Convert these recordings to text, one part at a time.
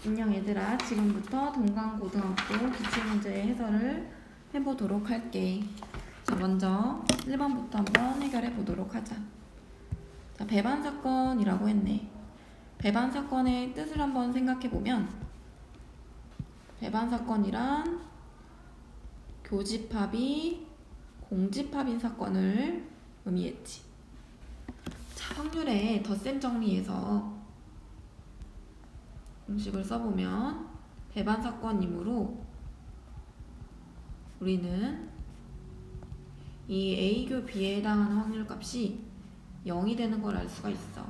안녕 얘들아, 지금부터 동강고등학교 기출문제 해설을 해보도록 할게. 자, 먼저 1번부터 한번 해결해 보도록 하자. 자, 배반사건이라고 했네. 배반사건의 뜻을 한번 생각해보면, 배반사건이란 교집합이 공집합인 사건을 의미했지. 자, 확률의 덧셈 정리해서 공식을 써보면 배반사건이므로 우리는 이 A교 B에 해당하는 확률값이 0이 되는 걸 알 수가 있어.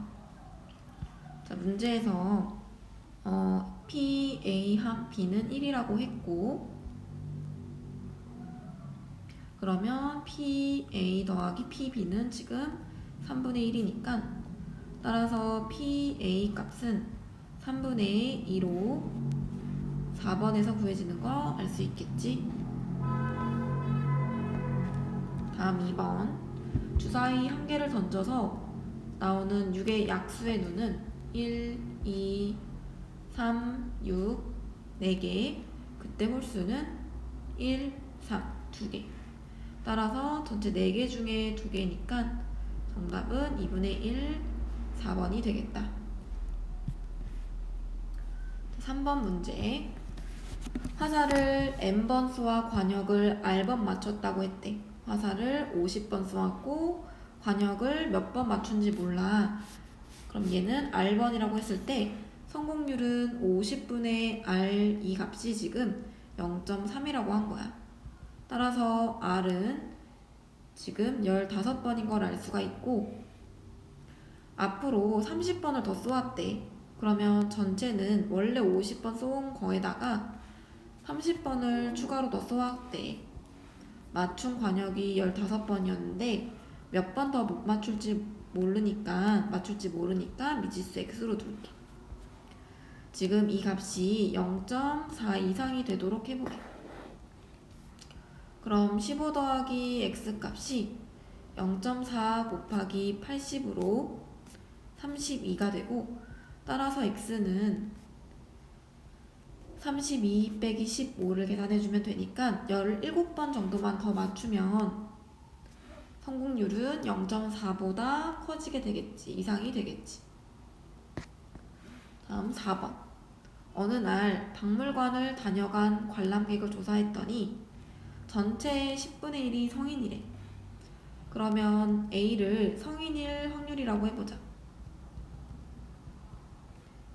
자, 문제에서 P, A 한 B는 1이라고 했고, 그러면 P, A 더하기 P, B는 지금 3분의 1이니까 따라서 P, A 값은 3분의 2로 4번에서 구해지는 거 알 수 있겠지? 다음 2번. 주사위 한 개를 던져서 나오는 6의 약수의 누는 1, 2, 3, 6, 4개. 그때 홀수는 1, 3, 2개. 따라서 전체 4개 중에 2개니까 정답은 2분의 1, 4번이 되겠다. 3번 문제. 화살을 N번 쏘아 관역을 R번 맞췄다고 했대. 화살을 50번 쏘았고 관역을 몇 번 맞춘지 몰라. 그럼 얘는 R번이라고 했을 때 성공률은 50분의 R 이 값이 지금 0.3이라고 한 거야. 따라서 R은 지금 15번인 걸 알 수가 있고, 앞으로 30번을 더 쏘았대. 그러면 전체는 원래 50번 쏘은 거에다가 30번을 추가로 더 쏘았대. 맞춘 관역이 15번이었는데 몇 번 더 못 맞출지 모르니까 미지수 x로 둘게. 지금 이 값이 0.4 이상이 되도록 해보게. 그럼 15 더하기 x 값이 0.4 곱하기 80으로 32가 되고, 따라서 x는 32 빼기 15를 계산해주면 되니까 17번 정도만 더 맞추면 성공률은 0.4보다 커지게 되겠지. 이상이 되겠지. 다음 4번. 어느 날 박물관을 다녀간 관람객을 조사했더니 전체의 10분의 1이 성인이래. 그러면 A를 성인일 확률이라고 해보자.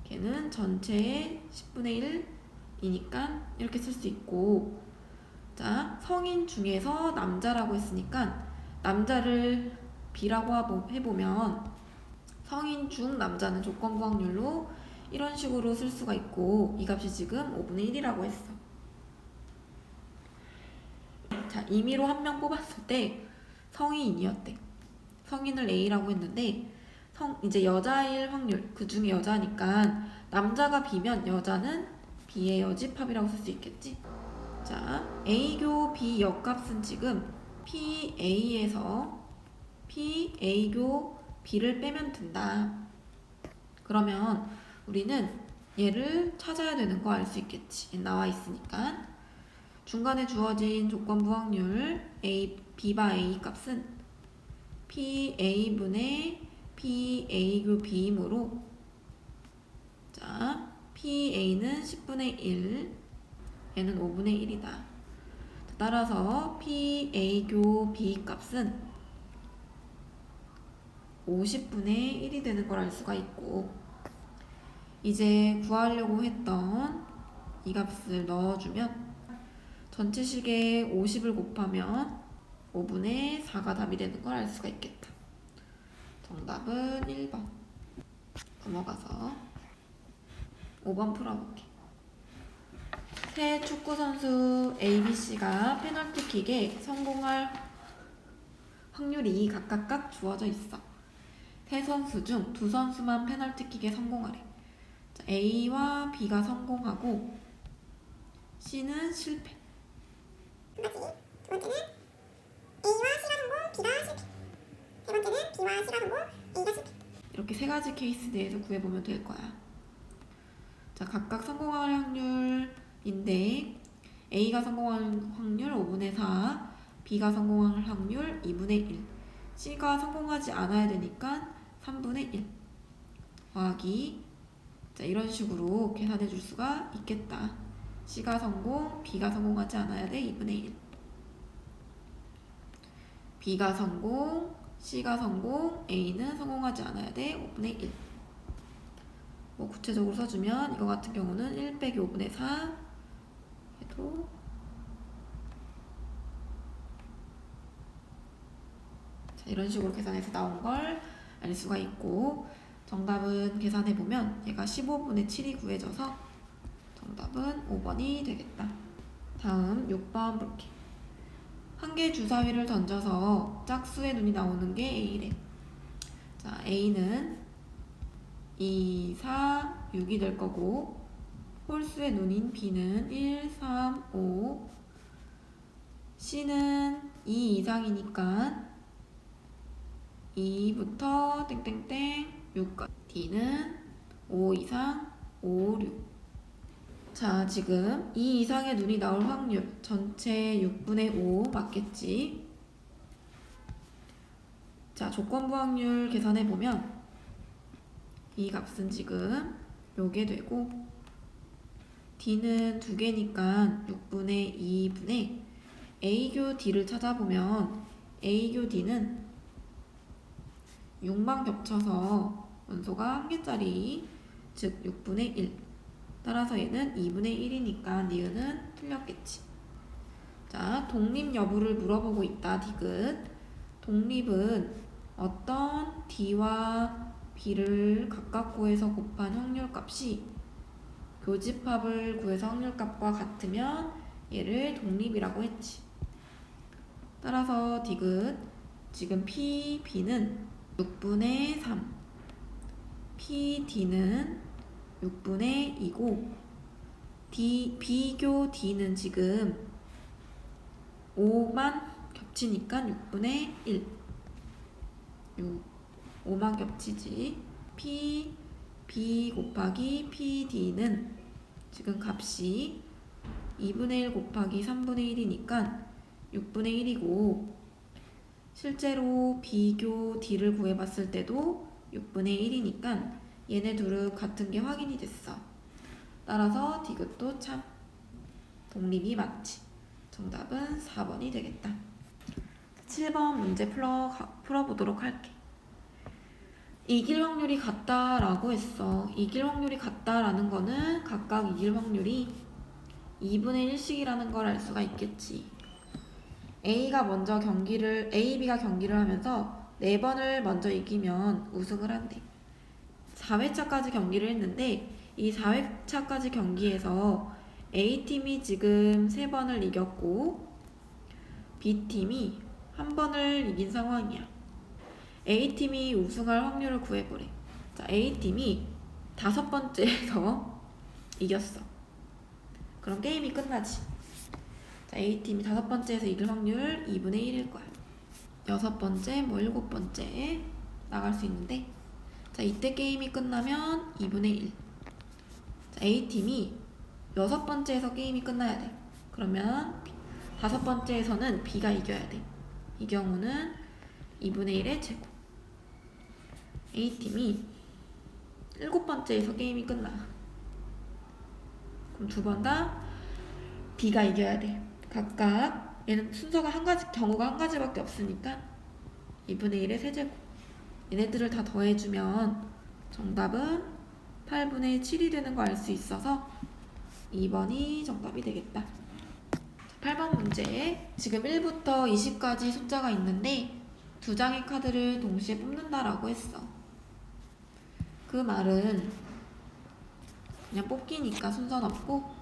걔는 전체의 10분의 1이니까 이렇게 쓸 수 있고, 자, 성인 중에서 남자라고 했으니까 남자를 B라고 해보면 성인 중 남자는 조건부 확률로 이런 식으로 쓸 수가 있고, 이 값이 지금 5분의 1이라고 했어. 자, 임의로 한 명 뽑았을 때 성인이었대. 성인을 A라고 했는데 이제 여자일 확률, 그 중에 여자니까 남자가 B면 여자는 B의 여집합이라고 쓸 수 있겠지? 자, A교 B 역값은 지금 PA에서 PA교 B를 빼면 된다. 그러면 우리는 얘를 찾아야 되는 거 알 수 있겠지. 나와 있으니까. 중간에 주어진 조건부 확률 B바 A 값은 PA분의 PA교 B이므로, 자, PA는 10분의 1, 얘는 5분의 1이다. 따라서 PA교 B 값은 50분의 1이 되는 걸 알 수가 있고, 이제 구하려고 했던 이 값을 넣어주면 전체식에 50을 곱하면 5분의 4가 답이 되는 걸 알 수가 있겠다. 정답은 1번. 넘어가서 5번 풀어볼게. 세 축구선수 ABC가 페널티킥에 성공할 확률이 각각 주어져 있어. 세 선수 중 두 선수만 페널티킥에 성공하래. 자, A와 B가 성공하고 C는 실패. 두 번째는 A와 C가 성공, B가 실패. 세 번째는 B와 C가 성공, A가 실패. 이렇게 세 가지 케이스 내에서 구해보면 될 거야. 자, 각각 성공할 확률인데 A가 성공할 확률 5분의 4, B가 성공할 확률 2분의 1, C가 성공하지 않아야 되니까 3분의 1 더하기, 자, 이런 식으로 계산해 줄 수가 있겠다. C가 성공, B가 성공하지 않아야 돼 2분의 1, B가 성공, C가 성공, A는 성공하지 않아야 돼 5분의 1. 뭐 구체적으로 써주면 이거 같은 경우는 1 빼기 5분의 4 해도 자, 이런 식으로 계산해서 나온 걸 알 수가 있고, 정답은 계산해보면 얘가 15분의 7이 구해져서 정답은 5번이 되겠다. 다음 6번 볼게. 한 개 주사위를 던져서 짝수의 눈이 나오는 게 A래. 자, A는 2, 4, 6이 될 거고, 홀수의 눈인 B는 1, 3, 5, C는 2 이상이니까 2부터 땡땡땡 6까지, D는 5 이상 5, 6. 자, 지금 2 이상의 눈이 나올 확률 전체 6분의 5 맞겠지? 자, 조건부 확률 계산해보면 이 값은 지금 요게 되고, D는 2개니까 6분의 2분의 A교 D를 찾아보면 A교 D는 6만 겹쳐서 원소가 1개짜리, 즉 6분의 1. 따라서 얘는 2분의 1이니까 니은은 틀렸겠지. 자, 독립 여부를 물어보고 있다. 디귿. 독립은 어떤 D와 B를 각각 구해서 곱한 확률값이 교집합을 구해서 확률값과 같으면 얘를 독립이라고 했지. 따라서 디귿, 지금 P, B는 6분의 3, P, D는 6분의 2고, B교 D는 지금 5만 겹치니까 6분의 1. 5만 겹치지. P, B 곱하기 P, D는 지금 값이 2분의 1 곱하기 3분의 1이니까 6분의 1이고, 실제로 B교 D를 구해봤을 때도 6분의 1이니까 얘네 둘은 같은 게 확인이 됐어. 따라서 디귿도 참 독립이 맞지. 정답은 4번이 되겠다. 7번 문제 풀어보도록 할게. 이길 확률이 같다라고 했어. 이길 확률이 같다라는 거는 각각 이길 확률이 2분의 1씩이라는 걸 알 수가 있겠지. B가 경기를 하면서 4번을 먼저 이기면 우승을 한대. 4회차까지 경기를 했는데 이 4회차까지 경기에서 A팀이 지금 3번을 이겼고 B팀이 1번을 이긴 상황이야. A팀이 우승할 확률을 구해보래. 자, A팀이 5번째에서 이겼어. 그럼 게임이 끝나지. 자, A팀이 5번째에서 이길 확률 2분의 1일 거야. 6번째, 7번째 나갈 수 있는데, 자, 이때 게임이 끝나면 2분의 1. 자, A팀이 6번째에서 게임이 끝나야 돼. 그러면 5번째에서는 B가 이겨야 돼. 이 경우는 2분의 1의 제곱. A팀이 7번째에서 게임이 끝나. 그럼 2번 다 B가 이겨야 돼. 각각 얘는 순서가 경우가 한 가지밖에 없으니까 2분의 1의 세제곱. 얘네들을 다 더해주면 정답은 8분의 7이 되는 거 알 수 있어서 2번이 정답이 되겠다. 8번 문제. 지금 1부터 20까지 숫자가 있는데 2장의 카드를 동시에 뽑는다라고 했어. 그 말은 그냥 뽑기니까 순서는 없고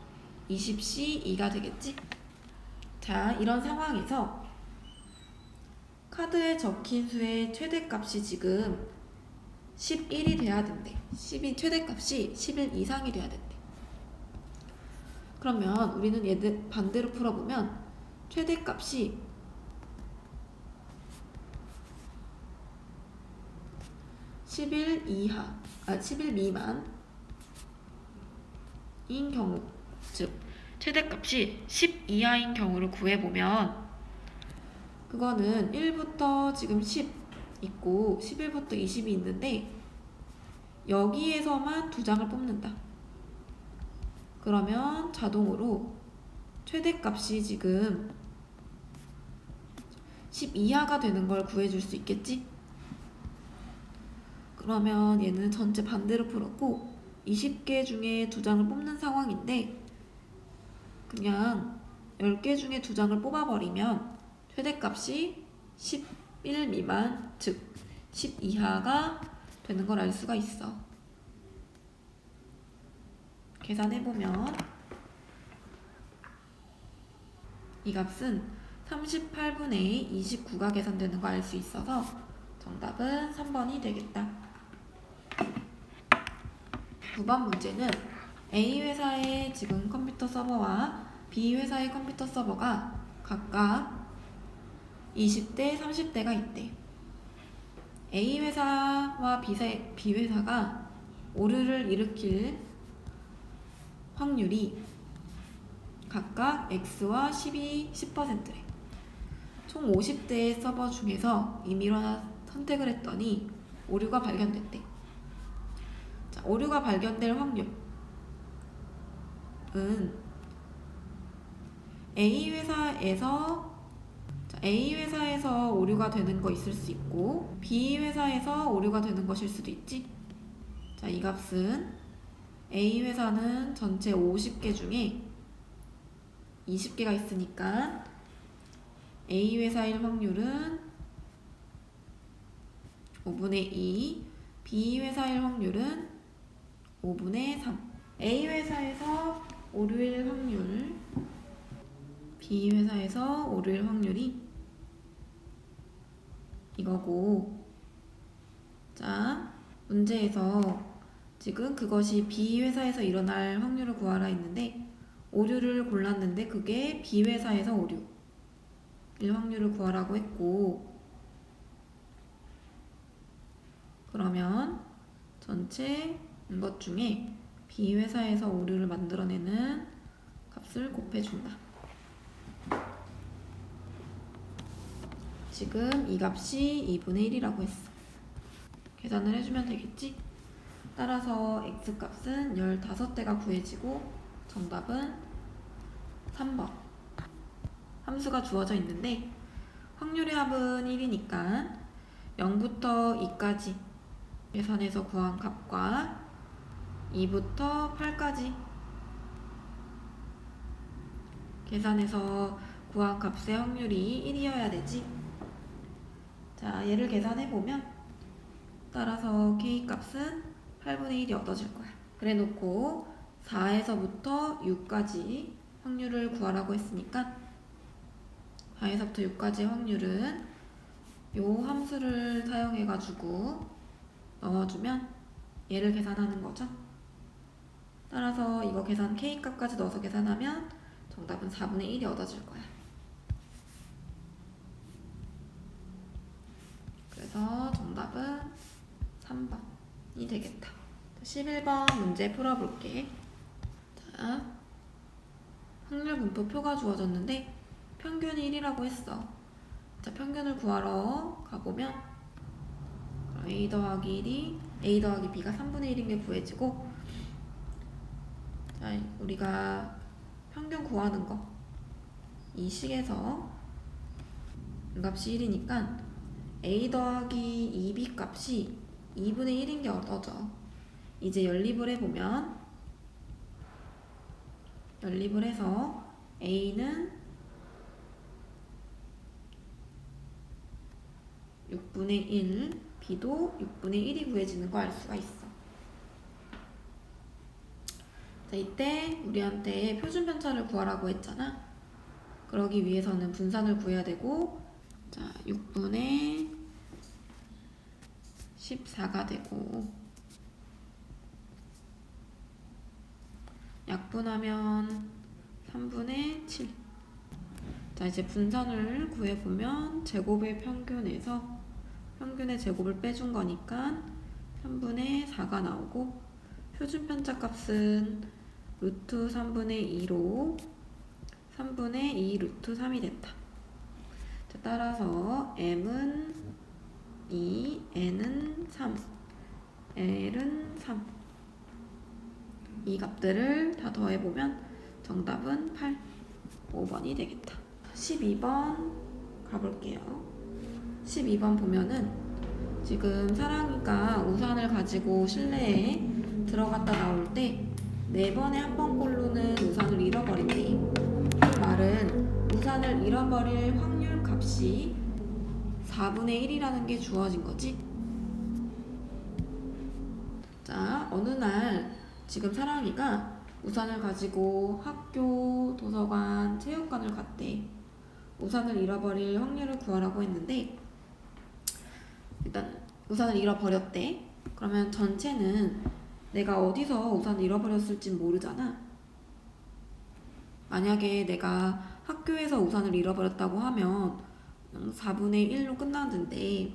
20C 2가 되겠지? 자, 이런 상황에서 카드에 적힌 수의 최대값이 지금 11이 돼야 된대. 최대값이 11 이상이 돼야 된대. 그러면 우리는 얘들 반대로 풀어보면 최대값이 11 미만 경우, 즉 최대값이 10 이하인 경우를 구해보면 그거는 1부터 지금 10 있고 11부터 20이 있는데 여기에서만 2장을 뽑는다. 그러면 자동으로 최대값이 지금 10 이하가 되는 걸 구해줄 수 있겠지? 그러면 얘는 전체 반대로 풀었고 20개 중에 2장을 뽑는 상황인데 그냥 10개 중에 2장을 뽑아버리면 최대값이 11 미만, 즉 10 이하가 되는 걸 알 수가 있어. 계산해보면 이 값은 38분의 29가 계산되는 거 알 수 있어서 정답은 3번이 되겠다. 9번 문제는 A 회사의 지금 컴퓨터 서버와 B 회사의 컴퓨터 서버가 각각 20대, 30대가 있대. A 회사와 B 회사가 오류를 일으킬 확률이 각각 X와 10이 10%래. 총 50대의 서버 중에서 임의로 하나 선택을 했더니 오류가 발견됐대. 자, 오류가 발견될 확률은 A 회사에서 오류가 되는 거 있을 수 있고 B 회사에서 오류가 되는 것일 수도 있지. 자, 이 값은 A 회사는 전체 50개 중에 20개가 있으니까 A 회사일 확률은 5분의 2, B 회사일 확률은 5분의 3. A 회사에서 오류일 확률, B 회사에서 오류일 확률이 이거고, 자, 문제에서 지금 그것이 B 회사에서 일어날 확률을 구하라 했는데 오류를 골랐는데 그게 B 회사에서 오류일 확률을 구하라고 했고, 그러면 전체 것 중에 B 회사에서 오류를 만들어내는 값을 곱해준다. 지금 이 값이 2분의 1이라고 했어. 계산을 해주면 되겠지? 따라서 X값은 15대가 구해지고 정답은 3번. 함수가 주어져 있는데 확률의 합은 1이니까 0부터 2까지 계산해서 구한 값과 2부터 8까지 계산해서 구한 값의 확률이 1이어야 되지. 자, 얘를 계산해보면 따라서 K값은 8분의 1이 얻어질 거야. 그래 놓고 4에서부터 6까지 확률을 구하라고 했으니까 4에서부터 6까지의 확률은 요 함수를 사용해가지고 넣어주면 얘를 계산하는 거죠. 따라서 이거 계산 K값까지 넣어서 계산하면 정답은 4분의 1이 얻어질 거야. 그래서 정답은 3번이 되겠다. 11번 문제 풀어볼게. 자, 확률 분포표가 주어졌는데 평균이 1이라고 했어. 자, 평균을 구하러 가보면 A 더하기 1이 A 더하기 B가 3분의 1인 게 구해지고, 자, 우리가 평균 구하는 거 이 식에서 값이 1이니까 A 더하기 2B 값이 2분의 1인 게 얻어져. 이제 연립을 해보면 연립을 해서 A는 6분의 1, B도 6분의 1이 구해지는 거 알 수가 있어. 자, 이때 우리한테 표준 편차를 구하라고 했잖아. 그러기 위해서는 분산을 구해야 되고, 자, 6분의 14가 되고, 약분하면 3분의 7. 자, 이제 분산을 구해보면 제곱의 평균에서 평균의 제곱을 빼준 거니까 3분의 4가 나오고, 표준 편차 값은 루트 3분의 2로 3분의 2 루트 3이 됐다. 자, 따라서 m은 2, n은 3, l은 3. 이 값들을 다 더해보면 정답은 8, 5번이 되겠다. 12번 가볼게요. 12번 보면은 지금 사랑이가 우산을 가지고 실내에 들어갔다 나올 때 4번에 한 번꼴로는 우산을 잃어버린대. 이 말은 우산을 잃어버릴 확률 값이 4분의 1이라는 게 주어진 거지. 자, 어느 날 지금 사랑이가 우산을 가지고 학교, 도서관, 체육관을 갔대. 우산을 잃어버릴 확률을 구하라고 했는데 일단 우산을 잃어버렸대. 그러면 전체는 내가 어디서 우산을 잃어버렸을지 모르잖아. 만약에 내가 학교에서 우산을 잃어버렸다고 하면 4분의 1로 끝나는데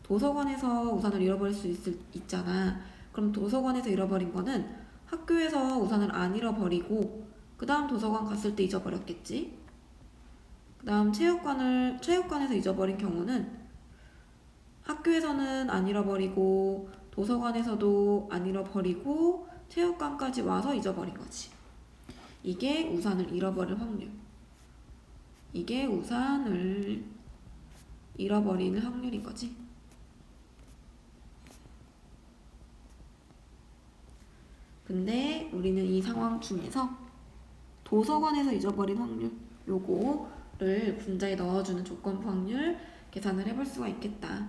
도서관에서 우산을 잃어버릴 수 있잖아. 그럼 도서관에서 잃어버린 거는 학교에서 우산을 안 잃어버리고 그 다음 도서관 갔을 때 잊어버렸겠지. 그 다음 체육관에서 잊어버린 경우는 학교에서는 안 잃어버리고 도서관에서도 안 잃어버리고 체육관까지 와서 잊어버린 거지. 이게 우산을 잃어버릴 확률. 이게 우산을 잃어버리는 확률인 거지. 근데 우리는 이 상황 중에서 도서관에서 잊어버린 확률 요거를 문자에 넣어주는 조건부 확률 계산을 해볼 수가 있겠다.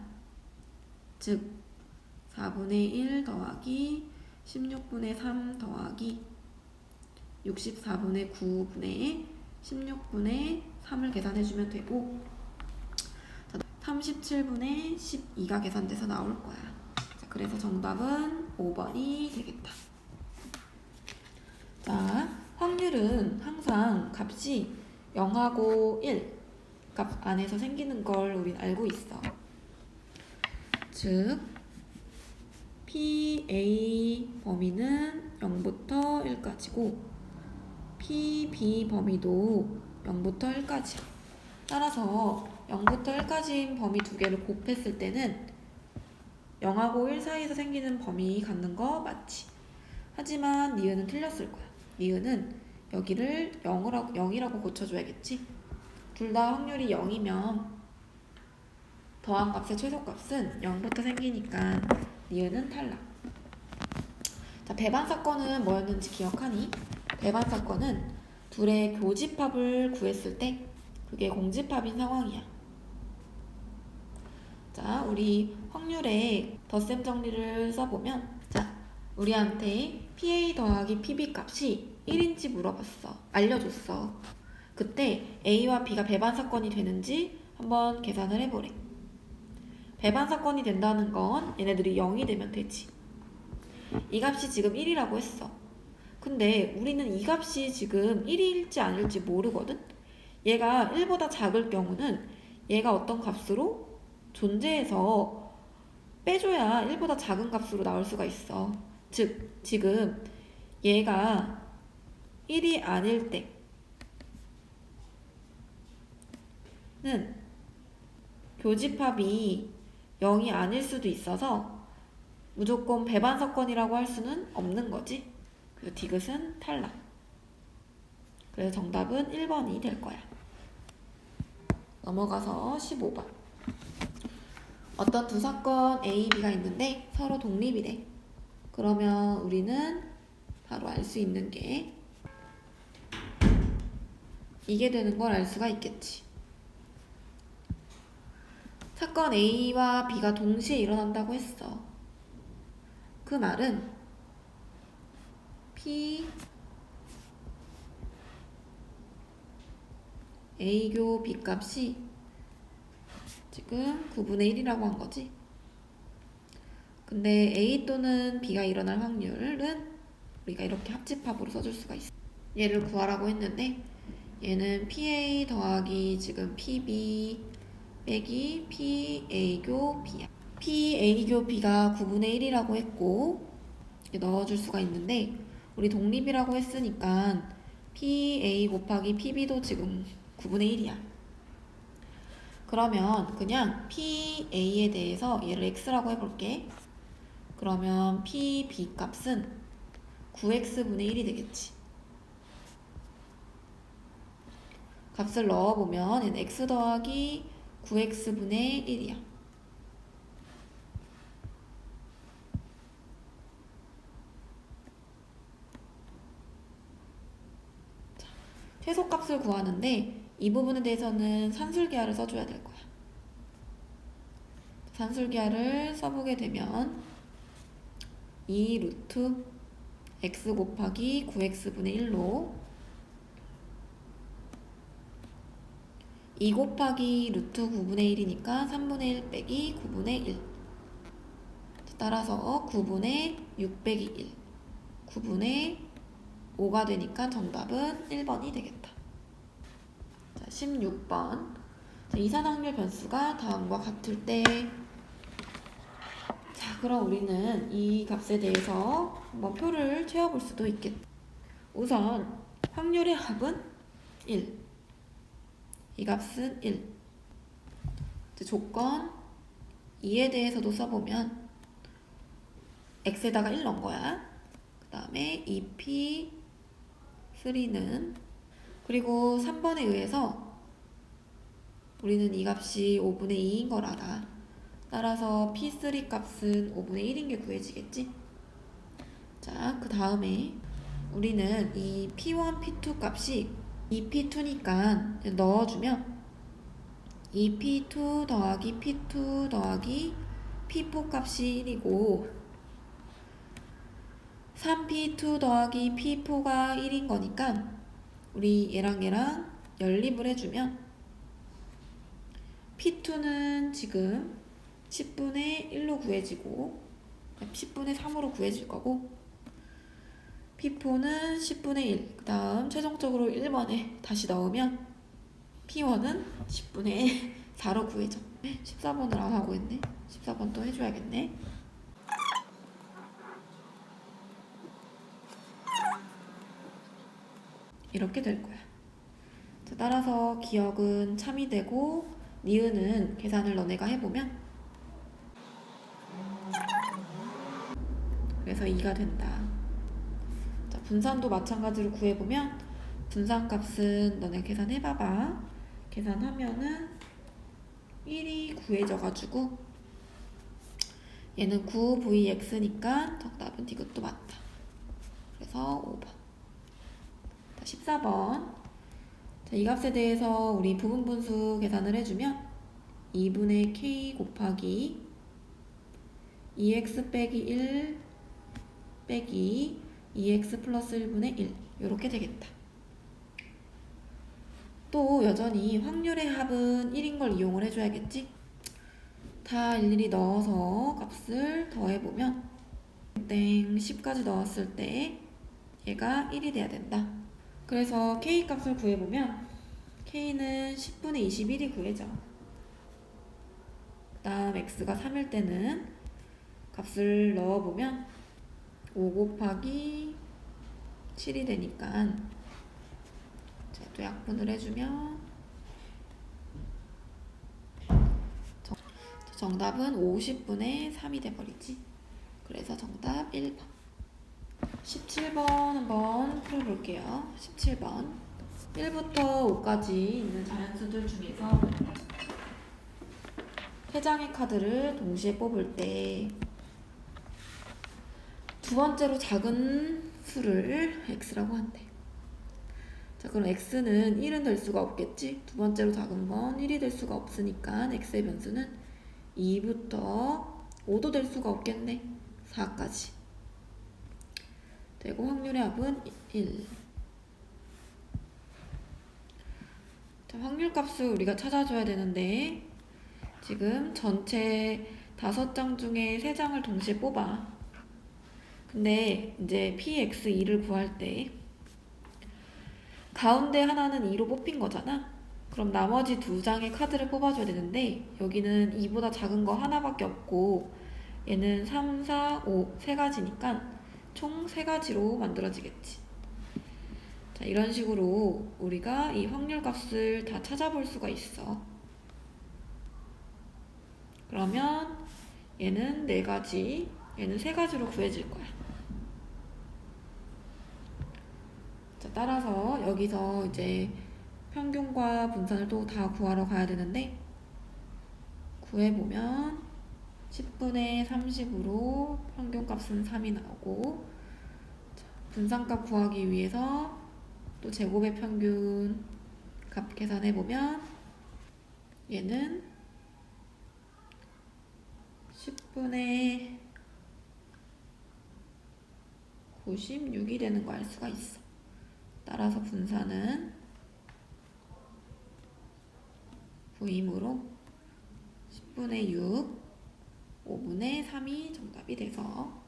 즉 4분의 1 더하기 16분의 3 더하기 64분의 9분의 16분의 3을 계산해주면 되고 37분의 12가 계산돼서 나올 거야. 자, 그래서 정답은 5번이 되겠다. 자, 확률은 항상 값이 0하고 1 값 안에서 생기는 걸 우린 알고 있어. 즉 PA 범위는 0부터 1까지고 PB 범위도 0부터 1까지야. 따라서 0부터 1까지인 범위 두 개를 곱했을 때는 0하고 1 사이에서 생기는 범위 갖는 거 맞지? 하지만 니은은 틀렸을 거야. 니은은 여기를 0이라고 고쳐줘야겠지? 둘 다 확률이 0이면 더한 값의 최소값은 0부터 생기니까 니은은 탈락. 자, 배반 사건은 뭐였는지 기억하니? 배반 사건은 둘의 교집합을 구했을 때 그게 공집합인 상황이야. 자, 우리 확률의 덧셈 정리를 써보면 자, 우리한테 PA 더하기 PB 값이 1인지 물어봤어. 알려줬어. 그때 A와 B가 배반 사건이 되는지 한번 계산을 해보래. 배반 사건이 된다는 건 얘네들이 0이 되면 되지. 이 값이 지금 1이라고 했어. 근데 우리는 이 값이 지금 1일지 아닐지 모르거든? 얘가 1보다 작을 경우는 얘가 어떤 값으로 존재해서 빼줘야 1보다 작은 값으로 나올 수가 있어. 즉, 지금 얘가 1이 아닐 때는 교집합이 0이 아닐 수도 있어서 무조건 배반 사건이라고 할 수는 없는 거지. 그래서 디귿은 탈락. 그래서 정답은 1번이 될 거야. 넘어가서 15번. 어떤 두 사건 A, B가 있는데 서로 독립이래. 그러면 우리는 바로 알 수 있는 게 이게 되는 걸 알 수가 있겠지. 사건 A와 B가 동시에 일어난다고 했어. 그 말은 P A교 B 값이 지금 9분의 1이라고 한 거지. 근데 A 또는 B가 일어날 확률은 우리가 이렇게 합집합으로 써줄 수가 있어. 얘를 구하라고 했는데 얘는 PA 더하기 지금 PB 빼기 PA교 B야. PA교 B가 9분의 1이라고 했고 넣어줄 수가 있는데 우리 독립이라고 했으니까 PA 곱하기 PB도 지금 9분의 1이야. 그러면 그냥 PA에 대해서 얘를 X라고 해볼게. 그러면 PB 값은 9X분의 1이 되겠지. 값을 넣어보면 얘는 X 더하기 9X분의 1이야. 최소값을 구하는데 이 부분에 대해서는 산술기하를 써줘야 될 거야. 산술기하를 써보게 되면 2 루트 x 곱하기 9x분의 1로 2 곱하기 루트 9분의 1이니까 3분의 1 빼기 9분의 1. 따라서 9분의 6 빼기 1. 9분의 5가 되니까 정답은 1번이 되겠다. 자, 16번. 자, 이산확률 변수가 다음과 같을 때. 자, 그럼 우리는 이 값에 대해서 한번 표를 채워볼 수도 있겠다. 우선 확률의 합은 1. 이 값은 1. 조건 2에 대해서도 써보면 x에다가 1 넣은 거야. 그 다음에 2p3는 그리고 3번에 의해서 우리는 이 값이 5분의 2인 걸 알아. 따라서 p3 값은 5분의 1인 게 구해지겠지? 자, 그 다음에 우리는 이 p1, p2 값이 2p2니까 넣어주면 2p2 더하기 p2 더하기 p4 값이 1이고 3p2 더하기 p4가 1인 거니까 우리 얘랑 연립을 해주면 p2는 지금 10분의 1로 구해지고 10분의 3으로 구해질 거고 p4는 10분의 1. 그 다음 최종적으로 1번에 다시 넣으면 p1은 10분의 4로 구해져. 14번을 안 하고 있네. 14번 또 해줘야겠네. 이렇게 될 거야. 자, 따라서 기억은 참이 되고 니은은 계산을 너네가 해보면 그래서 2가 된다. 자, 분산도 마찬가지로 구해보면 분산값은 너네 계산해봐봐. 계산하면은 1이 구해져가지고 얘는 9vx니까 정답은 이것도 맞다. 그래서 5번. 자, 14번. 자, 이 값에 대해서 우리 부분분수 계산을 해주면 2분의 k 곱하기 2x 빼기 1 빼기 2x 플러스 1분의 1 이렇게 되겠다. 또 여전히 확률의 합은 1인 걸 이용을 해줘야겠지? 다 일일이 넣어서 값을 더해보면 10까지 넣었을 때 얘가 1이 돼야 된다. 그래서 k 값을 구해보면 k는 10분의 21이 구해져. 그 다음 x가 3일 때는 값을 넣어보면 5 곱하기 7이 되니까 자, 또 약분을 해주면 정답은 50분의 3이 돼버리지. 그래서 정답 1번. 17번 한번 풀어볼게요. 17번 1부터 5까지 있는 자연수들 중에서 3장의 카드를 동시에 뽑을 때 두 번째로 작은 수를 x라고 한대. 자, 그럼 x는 1은 될 수가 없겠지? 두 번째로 작은 건 1이 될 수가 없으니까 x의 변수는 2부터 5도 될 수가 없겠네. 4까지. 되고 확률의 합은 1. 자, 확률값을 우리가 찾아줘야 되는데 지금 전체 5장 중에 3장을 동시에 뽑아. 근데 이제 px2를 구할 때 가운데 하나는 2로 뽑힌 거잖아. 그럼 나머지 2장의 카드를 뽑아줘야 되는데 여기는 2보다 작은 거 하나밖에 없고 얘는 3, 4, 5 세 가지니까 총 3가지로 만들어지겠지. 자, 이런 식으로 우리가 이 확률 값을 다 찾아볼 수가 있어. 그러면 얘는 4가지, 얘는 3가지로 구해질 거야. 자, 따라서 여기서 이제 평균과 분산을 또 다 구하러 가야 되는데, 구해보면 10분의 30으로 평균값은 3이 나오고, 자, 분산값 구하기 위해서 또 제곱의 평균 값 계산해보면 얘는 10분의 96이 되는 거 알 수가 있어. 따라서 분산은 9이므로 10분의 6, 5분의 3이 정답이 돼서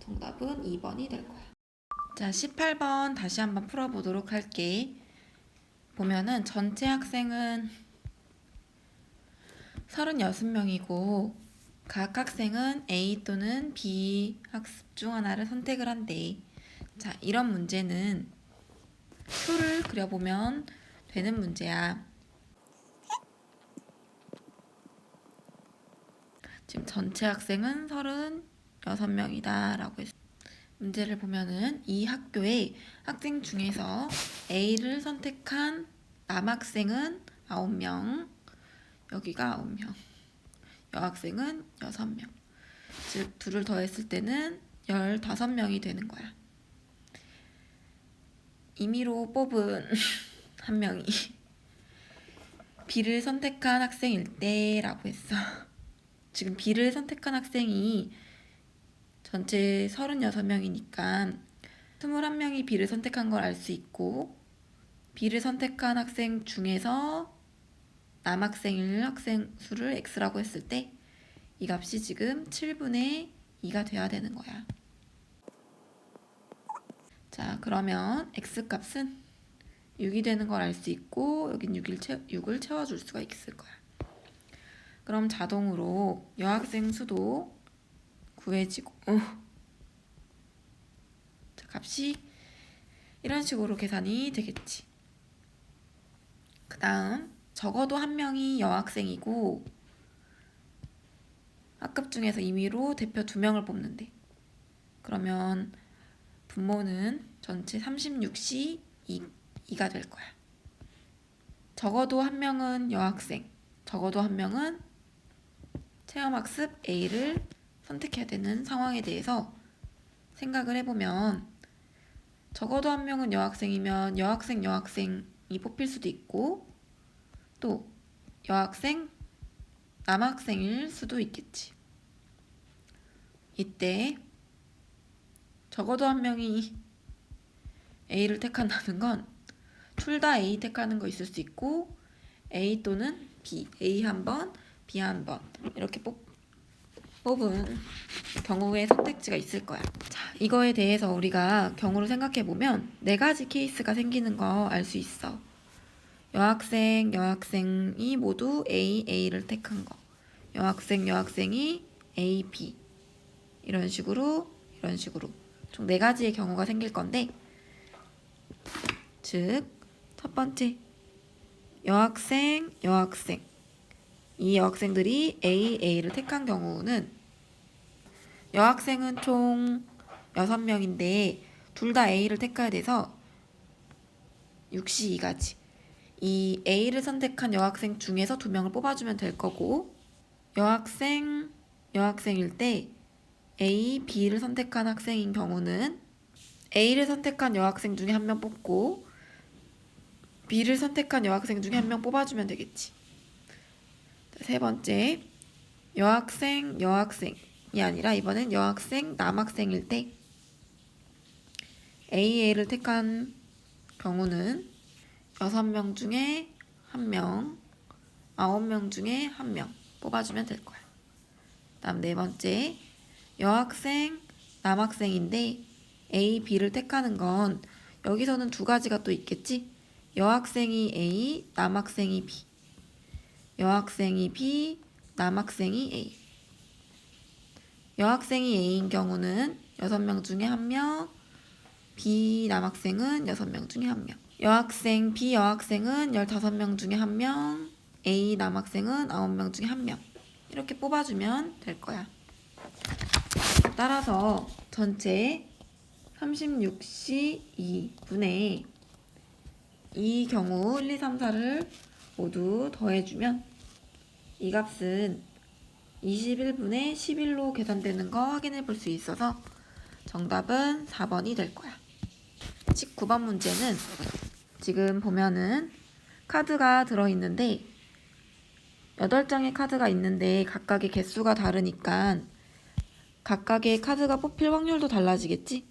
정답은 2번이 될 거야. 자, 18번 다시 한번 풀어보도록 할게. 보면은 전체 학생은 36명이고 각 학생은 A 또는 B 학습 중 하나를 선택을 한대. 자, 이런 문제는 표를 그려보면 되는 문제야. 지금 전체 학생은 36명이다 라고 했어. 문제를 보면은 이 학교의 학생 중에서 A를 선택한 남학생은 9명, 여기가 9명, 여학생은 6명. 즉 둘을 더했을 때는 15명이 되는 거야. 임의로 뽑은 한 명이 B를 선택한 학생일 때 라고 했어. 지금 B를 선택한 학생이 전체 36명이니까 21명이 B를 선택한 걸 알 수 있고, B를 선택한 학생 중에서 남학생일 학생 수를 X라고 했을 때 이 값이 지금 7분의 2가 돼야 되는 거야. 자, 그러면 X 값은 6이 되는 걸 알 수 있고 여긴 6을 채워줄 수가 있을 거야. 그럼 자동으로 여학생 수도 구해지고 자, 값이 이런 식으로 계산이 되겠지. 그 다음 적어도 한 명이 여학생이고 학급 중에서 임의로 대표 2명을 뽑는데, 그러면 분모는 전체 36시 2가 될 거야. 적어도 한 명은 여학생, 적어도 한 명은 체험학습 A를 선택해야 되는 상황에 대해서 생각을 해보면, 적어도 한 명은 여학생이면 여학생이 뽑힐 수도 있고 또 여학생, 남학생일 수도 있겠지. 이때 적어도 한 명이 A를 택한다는 건 둘 다 A 택하는 거 있을 수 있고 A 또는 B, A 한 번, B 한 번 이렇게 뽑은 경우의 선택지가 있을 거야. 자, 이거에 대해서 우리가 경우를 생각해 보면 4가지 케이스가 생기는 거 알 수 있어. 여학생이 모두 A를 택한 거, 여학생이 A, B 이런 식으로 총 4가지의 경우가 생길 건데, 즉 첫 번째 여학생 이 여학생들이 A를 택한 경우는 여학생은 총 6명인데 둘 다 A를 택해야 돼서 6시 2가지. 이 A를 선택한 여학생 중에서 2명을 뽑아주면 될 거고, 여학생일 때 A, B를 선택한 학생인 경우는 A를 선택한 여학생 중에 1명 뽑고 B를 선택한 여학생 중에 1명 뽑아주면 되겠지. 세 번째, 여학생이 아니라 이번엔 여학생, 남학생일 때 A를 택한 경우는 6명 중에 1명, 9명 중에 1명 뽑아주면 될 거야. 다음 네 번째, 여학생, 남학생인데 A, B를 택하는 건 여기서는 2가지가 또 있겠지? 여학생이 A, 남학생이 B. 여학생이 B, 남학생이 A. 여학생이 A인 경우는 6명 중에 1명, B 남학생은 6명 중에 1명. 여학생, B 여학생은 15명 중에 1명, A 남학생은 9명 중에 1명. 이렇게 뽑아주면 될 거야. 따라서 전체 36C 2분의 이 경우 1, 2, 3, 4를 모두 더해주면 이 값은 21분의 11로 계산되는 거 확인해 볼 수 있어서 정답은 4번이 될 거야. 19번 문제는 지금 보면은 카드가 들어있는데 8장의 카드가 있는데 각각의 개수가 다르니까 각각의 카드가 뽑힐 확률도 달라지겠지?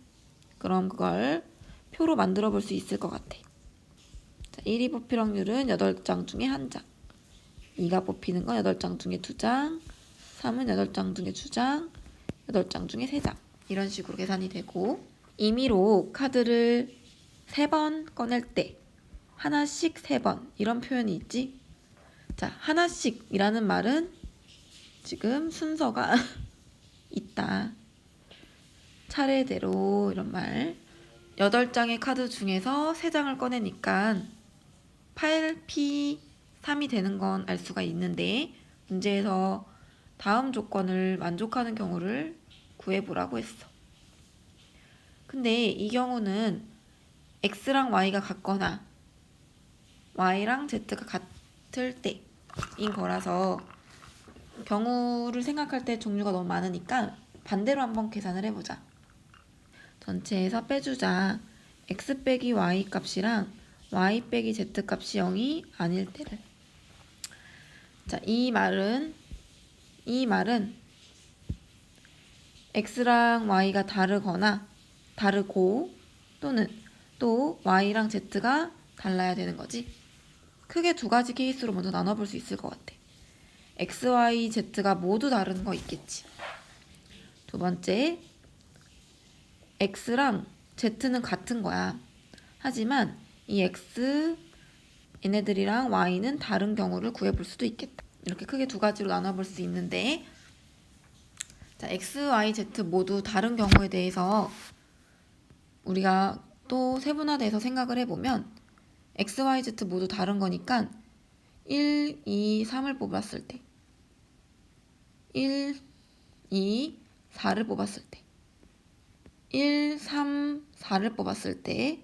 그럼 그걸 표로 만들어 볼 수 있을 것 같아. 자, 1이 뽑힐 확률은 8장 중에 1장, 2가 뽑히는 건 8장 중에 2장, 3은 8장 중에 2장, 8장 중에 3장. 이런 식으로 계산이 되고, 임의로 카드를 3번 꺼낼 때 하나씩 3번 이런 표현이 있지. 자, 하나씩이라는 말은 지금 순서가 있다. 차례대로 이런 말. 8장의 카드 중에서 3장을 꺼내니까 8P3이 되는 건 알 수가 있는데 문제에서 다음 조건을 만족하는 경우를 구해보라고 했어. 근데 이 경우는 X랑 Y가 같거나 Y랑 Z가 같을 때인 거라서 경우를 생각할 때 종류가 너무 많으니까 반대로 한번 계산을 해보자. 전체에서 빼주자. X 빼기 Y 값이랑 Y 빼기 Z 값이 0이 아닐 때를. 자, 이 말은 X랑 Y가 다르고 또는 또 Y랑 Z가 달라야 되는 거지. 크게 두 가지 케이스로 먼저 나눠볼 수 있을 것 같아. X, Y, Z가 모두 다른 거 있겠지. 두 번째, X랑 Z는 같은 거야. 하지만 이 X, 얘네들이랑 Y는 다른 경우를 구해볼 수도 있겠다. 이렇게 크게 두 가지로 나눠볼 수 있는데, 자, X, Y, Z 모두 다른 경우에 대해서 우리가 또 세분화돼서 생각을 해보면 X, Y, Z 모두 다른 거니까 1, 2, 3을 뽑았을 때 1, 2, 4를 뽑았을 때 1, 3, 4를 뽑았을 때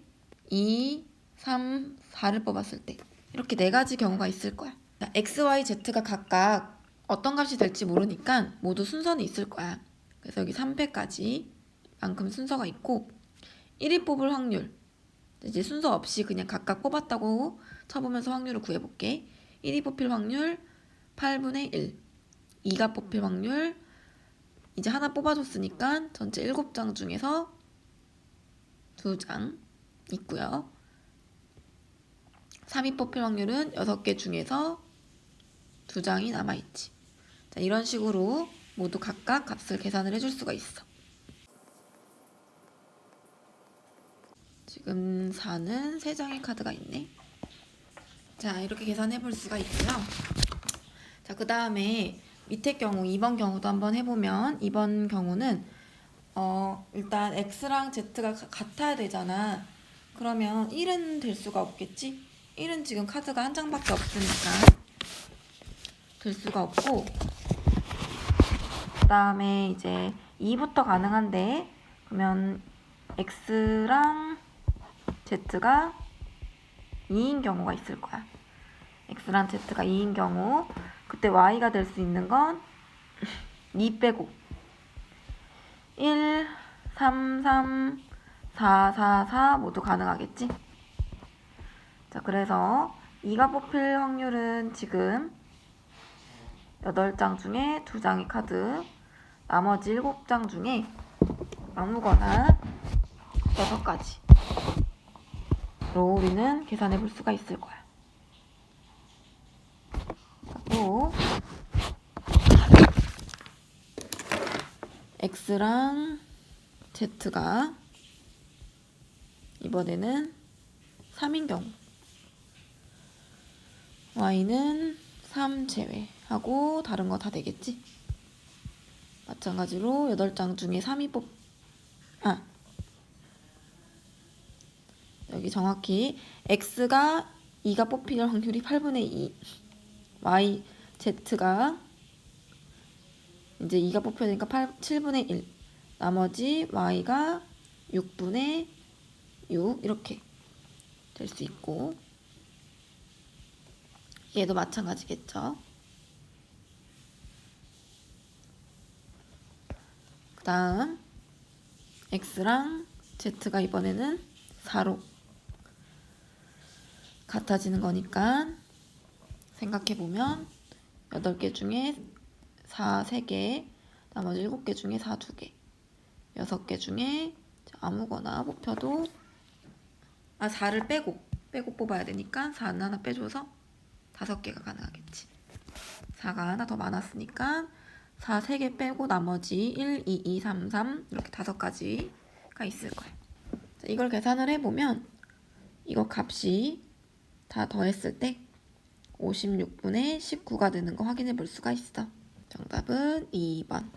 2, 3, 4를 뽑았을 때 이렇게 네 가지 경우가 있을 거야. X, Y, Z가 각각 어떤 값이 될지 모르니까 모두 순서는 있을 거야. 그래서 여기 3패까지 만큼 순서가 있고 1이 뽑을 확률, 이제 순서 없이 그냥 각각 뽑았다고 쳐보면서 확률을 구해볼게. 1이 뽑힐 확률 8분의 1, 2가 뽑힐 확률 이제 하나 뽑아줬으니까 전체 7장 중에서 2장 있고요. 3이 뽑힐 확률은 6개 중에서 2장이 남아있지. 자, 이런 식으로 모두 각각 값을 계산을 해줄 수가 있어. 지금 4는 3장의 카드가 있네. 자, 이렇게 계산해 볼 수가 있고요. 자, 그 다음에 밑에 경우 2번 경우도 한번 해보면 이번 경우는 일단 X랑 Z가 같아야 되잖아. 그러면 1은 될 수가 없겠지? 1은 지금 카드가 한 장밖에 없으니까 될 수가 없고, 그 다음에 이제 2부터 가능한데 그러면 X랑 Z가 2인 경우가 있을 거야. X랑 Z가 2인 경우 그때 Y가 될 수 있는 건 2 빼고 1, 3, 3, 4, 4, 4 모두 가능하겠지? 자, 그래서 2가 뽑힐 확률은 지금 8장 중에 2장의 카드, 나머지 7장 중에 아무거나 6가지로 우리는 계산해 볼 수가 있을 거야. 또 X랑 Z가 이번에는 3인 경우, Y는 3 제외하고 다른 거 다 되겠지? 마찬가지로 8장 중에 3이 여기 정확히 x가 2가 뽑힐 확률이 8분의 2, y, z가 이제 2가 뽑혀야 되니까 7분의 1, 나머지 y가 6분의 6 이렇게 될 수 있고, 얘도 마찬가지겠죠. 그 다음 x랑 z가 이번에는 4로 같아지는 거니까 생각해보면 8개 중에 4 3개, 나머지 7개 중에 4 2개, 6개 중에 아무거나 뽑혀도 4를 빼고 뽑아야 되니까 4는 하나 빼줘서 5개가 가능하겠지. 4가 하나 더 많았으니까 4 3개 빼고 나머지 1, 2, 2, 3, 3 이렇게 5가지가 있을 거야. 자, 이걸 계산을 해보면 이거 값이 다 더했을 때 56분의 19가 되는 거 확인해 볼 수가 있어. 정답은 2번.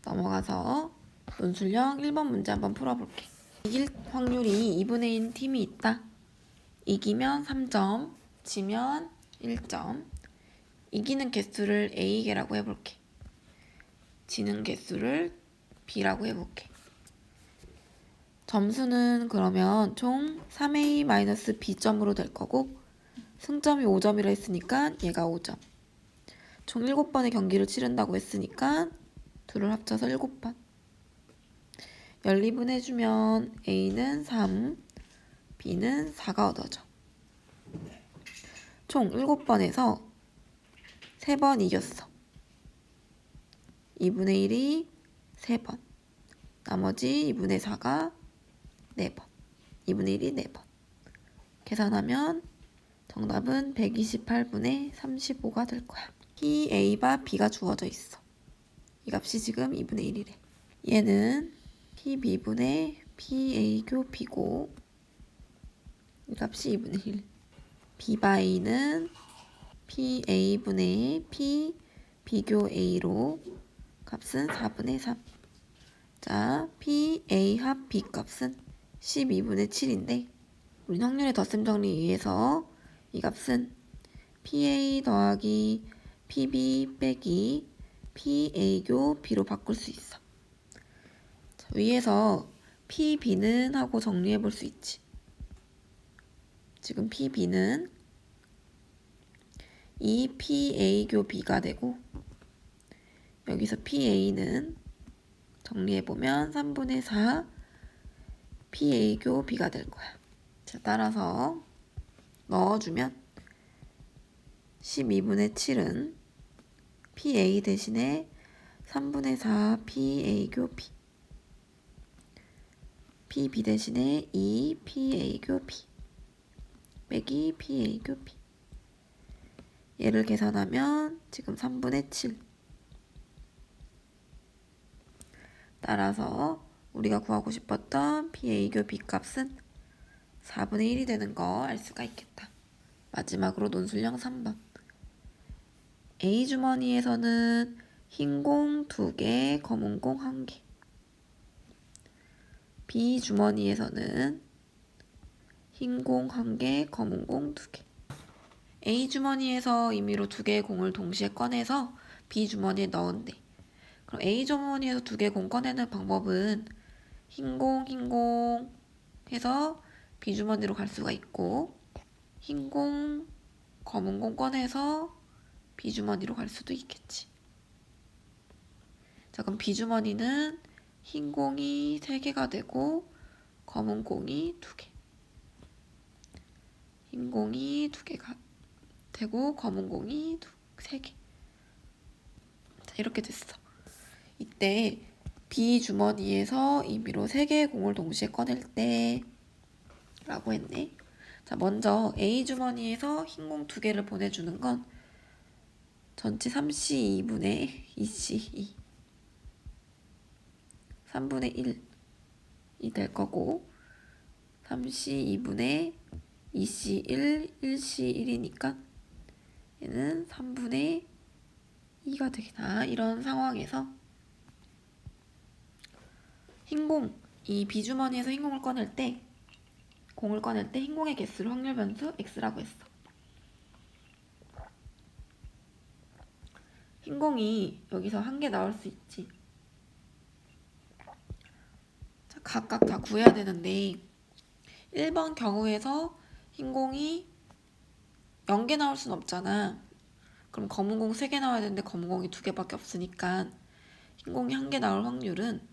넘어가서 논술형 1번 문제 한번 풀어볼게. 이길 확률이 2분의 1 팀이 있다. 이기면 3점, 지면 1점. 이기는 개수를 A개라고 해볼게. 지는 개수를 B라고 해볼게. 점수는 그러면 총 3A-B점으로 될 거고, 승점이 5점이라 했으니까 얘가 5점. 총 7번의 경기를 치른다고 했으니까 둘을 합쳐서 7번. 연리분해주면 A는 3, B는 4가 얻어져. 총 7번에서 3번 이겼어. 2분의 1이 3번. 나머지 2분의 4가 4번. 2분의 1이 4번. 계산하면 정답은 128분의 35가 될 거야. PA와 B가 주어져 있어. 이 값이 지금 2분의 1이래. 얘는 PB분의 PA교 B고, 이 값이 2분의 1. B바 A는 PA분의 P B교 A로 값은 4분의 3. 자, PA 합 B 값은 12분의 7인데 우린 확률의 덧셈 정리에 의해서 이 값은 PA 더하기 PB 빼기 PA교 B로 바꿀 수 있어. 자, 위에서 PB는 하고 정리해 볼 수 있지. 지금 PB는 이 PA교 B가 되고, 여기서 PA는 정리해보면 3분의 4 PA교 B가 될 거야. 자, 따라서 넣어주면 12분의 7은 PA 대신에 3분의 4 PA교 B, PB 대신에 2 PA교 B 빼기 PA교 B. 얘를 계산하면 지금 3분의 7. 따라서 우리가 구하고 싶었던 PA교 B 값은 4분의 1이 되는 거 알 수가 있겠다. 마지막으로 논술형 3번. A 주머니에서는 흰 공 2개, 검은 공 1개. B 주머니에서는 흰 공 1개, 검은 공 2개. A 주머니에서 임의로 2개의 공을 동시에 꺼내서 B 주머니에 넣은대. 그럼 A 주머니에서 2개의 공 꺼내는 방법은 흰 공 해서 B 주머니로 갈 수가 있고, 흰 공, 검은 공 꺼내서 B 주머니로 갈 수도 있겠지. 자, 그럼 B 주머니는 흰 공이 3개가 되고 검은 공이 2개. 흰 공이 2개가 되고 검은 공이 3개. 자, 이렇게 됐어. 이때 B 주머니에서 임의로 3개의 공을 동시에 꺼낼 때 라고 했네. 자, 먼저 A 주머니에서 흰 공 2개를 보내주는 건 전체 3C2분의 2C2 3분의 1이 될 거고, 3C2분의 2C1 1C1이니까 얘는 3분의 2가 되겠다. 이런 상황에서 흰공, 이 비주머니에서 흰공을 꺼낼 때 공을 꺼낼 때 흰공의 개수를 확률 변수 x라고 했어. 흰공이 여기서 한 개 나올 수 있지. 자, 각각 다 구해야 되는데 1번 경우에서 흰공이 0개 나올 순 없잖아. 그럼 검은 공 3개 나와야 되는데 검은 공이 2개밖에 없으니까 흰공이 1개 나올 확률은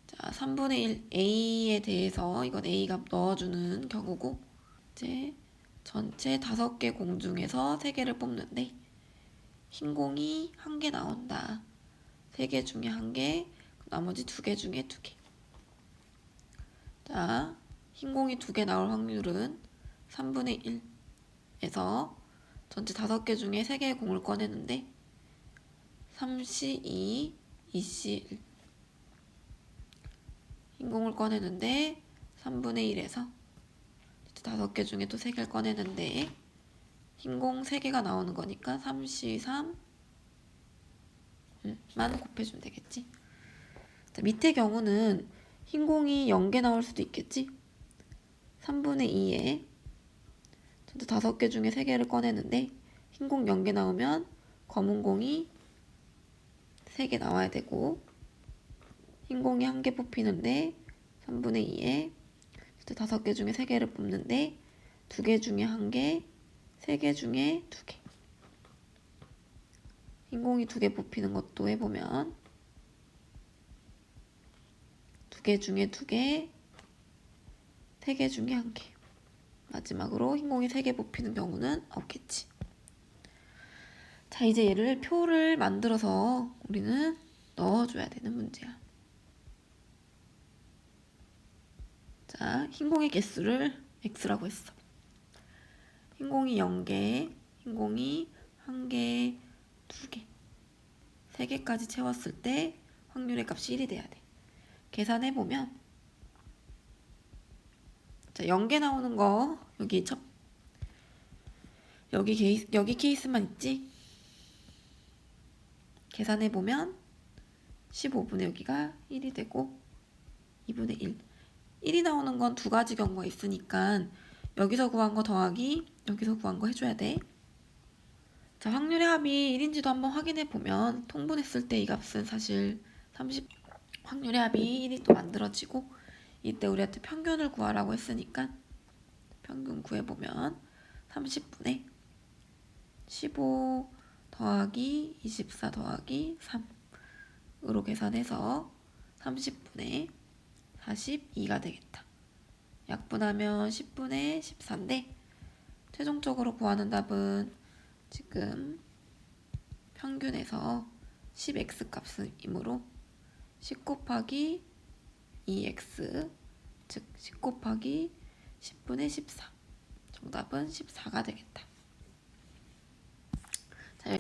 자, 3분의 1 A에 대해서 이건 A 값 넣어주는 경우고 이제 전체 5개 공 중에서 3개를 뽑는데 흰 공이 1개 나온다. 3개 중에 1개, 나머지 2개 중에 2개. 자, 흰 공이 2개 나올 확률은 3분의 1에서 전체 5개 중에 3개의 공을 꺼내는데 3C2, 2C1 흰 공을 꺼내는데 3분의 1에서 5개 중에 또 3개를 꺼내는데 흰공 3개가 나오는 거니까 3C3 만 곱해주면 되겠지. 자, 밑에 경우는 흰공이 0개 나올 수도 있겠지. 3분의 2에 전체 5개 중에 3개를 꺼내는데 흰공 0개 나오면 검은 공이 3개 나와야 되고 흰공이 1개 뽑히는데 3분의 2에 5개 중에 3개를 뽑는데 2개 중에 1개, 3개 중에 2개. 흰공이 2개 뽑히는 것도 해보면 2개 중에 2개, 3개 중에 1개. 마지막으로 흰공이 3개 뽑히는 경우는 없겠지. 자, 이제 얘를 표를 만들어서 우리는 넣어줘야 되는 문제야. 자, 흰공의 개수를 x라고 했어. 흰공이 0개, 흰공이 1개, 2개, 3개까지 채웠을 때 확률의 값이 1이 돼야 돼. 계산해보면 자, 0개 나오는 거 여기 케이스만 있지? 계산해보면 15분의 여기가 1이 되고 2분의 1 1이 나오는 건 2가지 경우가 있으니까 여기서 구한 거 더하기 여기서 구한 거 해줘야 돼. 자, 확률의 합이 1인지도 한번 확인해 보면 통분했을 때 이 값은 사실 30 확률의 합이 1이 또 만들어지고 이때 우리한테 평균을 구하라고 했으니까 평균 구해보면 30분의 15 더하기 24 더하기 3으로 계산해서 30분의 42가 되겠다. 약분하면 10분의 14인데 최종적으로 구하는 답은 지금 평균에서 10x 값이므로 10 곱하기 2x 즉 10 곱하기 10분의 14 정답은 14가 되겠다. 자,